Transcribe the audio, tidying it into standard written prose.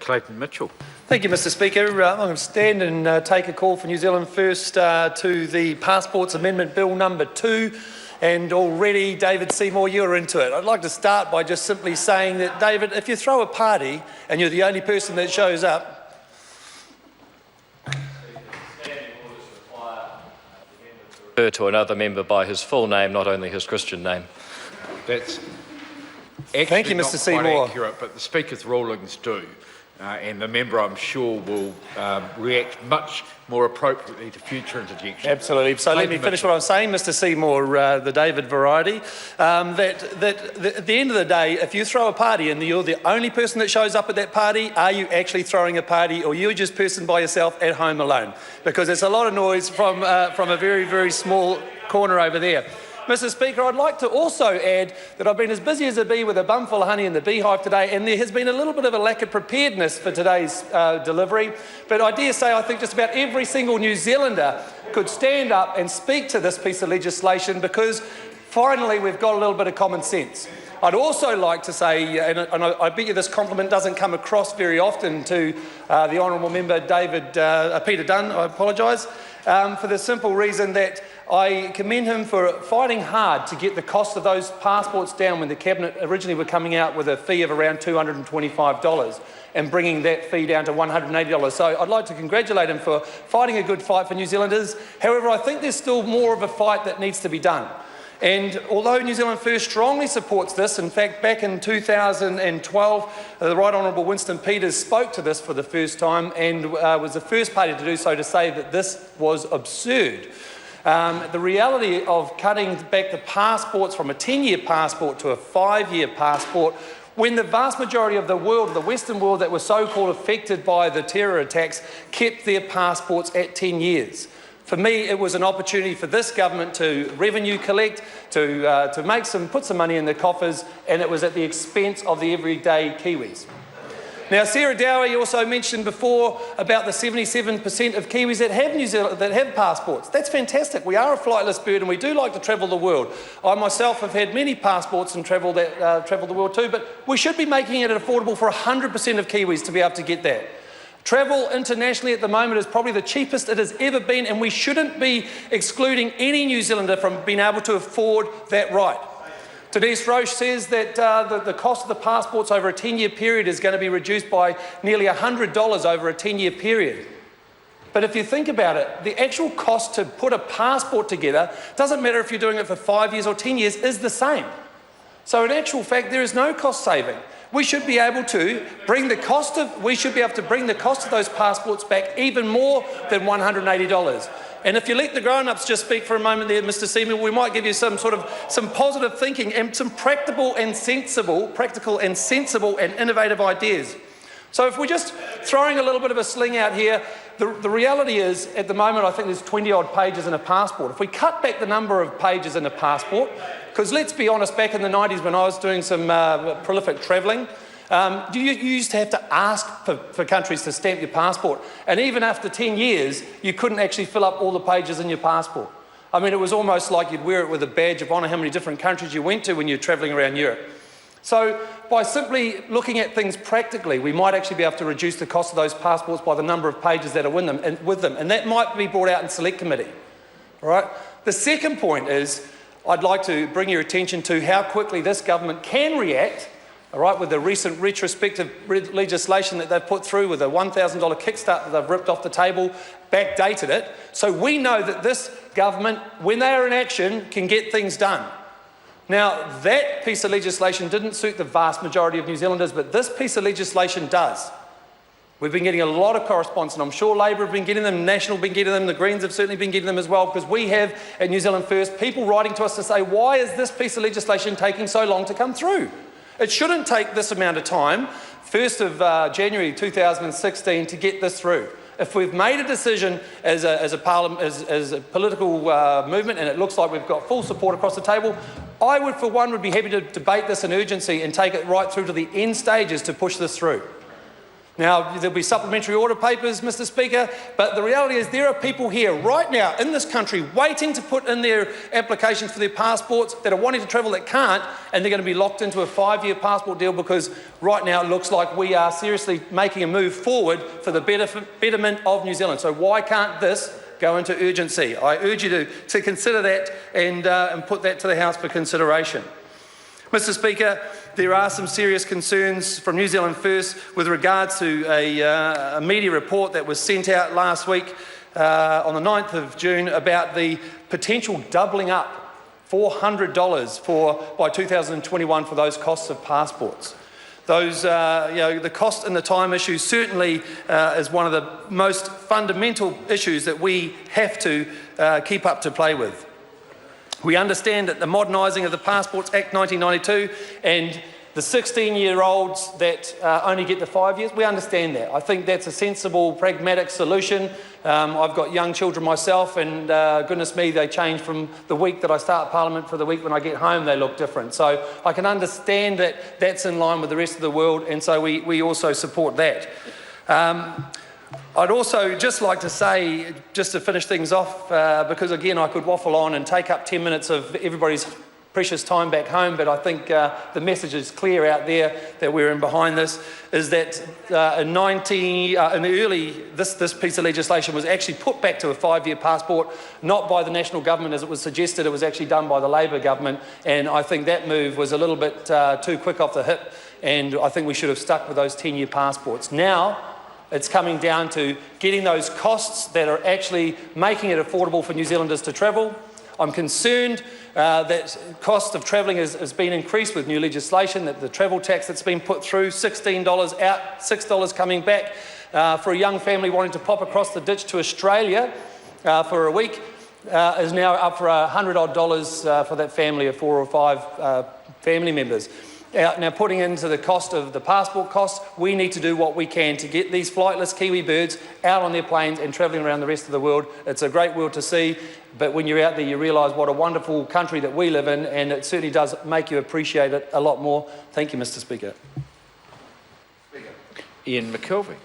Clayton Mitchell. Thank you, Mr Speaker. I'm going to stand and take a call for New Zealand First to the Passports Amendment Bill number 2. And already, David Seymour, you're into it. I'd like to start by just simply saying that, David, if you throw a party and you're the only person that shows up, to another member by his full name, not only his Christian name. That's actually Thank you, not Mr. quite Seymour. accurate, but the Speaker's rulings do. And the member, I'm sure, will react much more appropriately to future interjections. Absolutely. So let me finish what I'm saying, Mr Seymour, the David variety. That at the end of the day, if you throw a party and you're the only person that shows up at that party, are you actually throwing a party, or you're just person by yourself at home alone? Because there's a lot of noise from a very, very small corner over there. Mr Speaker, I'd like to also add that I've been as busy as a bee with a bum full of honey in the beehive today, and there has been a little bit of a lack of preparedness for today's delivery. But I dare say I think just about every single New Zealander could stand up and speak to this piece of legislation, because finally we've got a little bit of common sense. I'd also like to say, and I bet you this compliment doesn't come across very often to the Honourable Member Peter Dunn, I apologise, for the simple reason that I commend him for fighting hard to get the cost of those passports down when the Cabinet originally were coming out with a fee of around $225 and bringing that fee down to $180. So I'd like to congratulate him for fighting a good fight for New Zealanders. However, I think there's still more of a fight that needs to be done. And although New Zealand First strongly supports this, in fact, back in 2012, the Right Honourable Winston Peters spoke to this for the first time and was the first party to do so, to say that this was absurd. The reality of cutting back the passports from a 10-year passport to a 5-year passport, when the vast majority of the world, the Western world that was so-called affected by the terror attacks, kept their passports at 10 years. For me, it was an opportunity for this government to revenue collect, to put some money in the coffers, and it was at the expense of the everyday Kiwis. Now, Sarah Dowie also mentioned before about the 77% of Kiwis that have passports. That's fantastic. We are a flightless bird and we do like to travel the world. I myself have had many passports and travelled the world too, but we should be making it affordable for 100% of Kiwis to be able to get that. Travel internationally at the moment is probably the cheapest it has ever been, and we shouldn't be excluding any New Zealander from being able to afford that right. Denise Roche says that the cost of the passports over a 10-year period is going to be reduced by nearly $100 over a 10-year period. But if you think about it, the actual cost to put a passport together, doesn't matter if you're doing it for 5 years or 10 years, is the same. So in actual fact, there is no cost saving. We should be able to bring the cost of those passports back even more than $180. And if you let the grown-ups just speak for a moment there, Mr Seymour, we might give you some positive thinking and some practical and sensible and innovative ideas. So if we're just throwing a little bit of a sling out here, the reality is, at the moment, I think there's 20-odd pages in a passport. If we cut back the number of pages in a passport, because let's be honest, back in the 90s when I was doing some prolific travelling, you used to have to ask for countries to stamp your passport. And even after 10 years, you couldn't actually fill up all the pages in your passport. I mean, it was almost like you'd wear it with a badge of honour how many different countries you went to when you're travelling around Europe. So by simply looking at things practically, we might actually be able to reduce the cost of those passports by the number of pages that are with them. And that might be brought out in select committee. All right? The second point is, I'd like to bring your attention to how quickly this government can react, all right, with the recent retrospective legislation that they've put through with a $1,000 kickstart that they've ripped off the table, backdated it. So we know that this government, when they are in action, can get things done. Now, that piece of legislation didn't suit the vast majority of New Zealanders, but this piece of legislation does. We've been getting a lot of correspondence, and I'm sure Labor have been getting them, National have been getting them, the Greens have certainly been getting them as well, because we have, at New Zealand First, people writing to us to say, why is this piece of legislation taking so long to come through? It shouldn't take this amount of time, 1st of January 2016, to get this through. If we've made a decision as a political movement, and it looks like we've got full support across the table, I would, for one, would be happy to debate this in urgency and take it right through to the end stages to push this through. Now, there'll be supplementary order papers, Mr Speaker, but the reality is there are people here right now in this country waiting to put in their applications for their passports that are wanting to travel that can't, and they're going to be locked into a 5-year passport deal because right now it looks like we are seriously making a move forward for the betterment of New Zealand. So why can't this go into urgency? I urge you to consider that and put that to the House for consideration. Mr Speaker, there are some serious concerns from New Zealand First with regards to a media report that was sent out last week on the 9th of June about the potential doubling up $400 by 2021 for those costs of passports. Those, the cost and the time issue certainly is one of the most fundamental issues that we have to keep up to play with. We understand that the Modernising of the Passports Act 1992 and the 16-year-olds that only get the 5 years, we understand that. I think that's a sensible, pragmatic solution. I've got young children myself, and goodness me, they change from the week that I start Parliament for the week when I get home, they look different. So I can understand that that's in line with the rest of the world, and so we also support that. I'd also just like to say, just to finish things off, because again I could waffle on and take up 10 minutes of everybody's precious time back home, but I think the message is clear out there that we're in behind this, is that this piece of legislation was actually put back to a 5-year passport, not by the national government as it was suggested. It was actually done by the Labor government, and I think that move was a little bit too quick off the hip, and I think we should have stuck with those 10-year passports. Now it's coming down to getting those costs that are actually making it affordable for New Zealanders to travel. I'm concerned that cost of travelling has been increased with new legislation, that the travel tax that's been put through, $16 out, $6 coming back, for a young family wanting to pop across the ditch to Australia for a week is now up for $100 odd for that family of 4 or 5 family members. Now, putting into the cost of the passport costs, we need to do what we can to get these flightless Kiwi birds out on their planes and travelling around the rest of the world. It's a great world to see, but when you're out there, you realise what a wonderful country that we live in, and it certainly does make you appreciate it a lot more. Thank you, Mr Speaker. Ian McKelvey.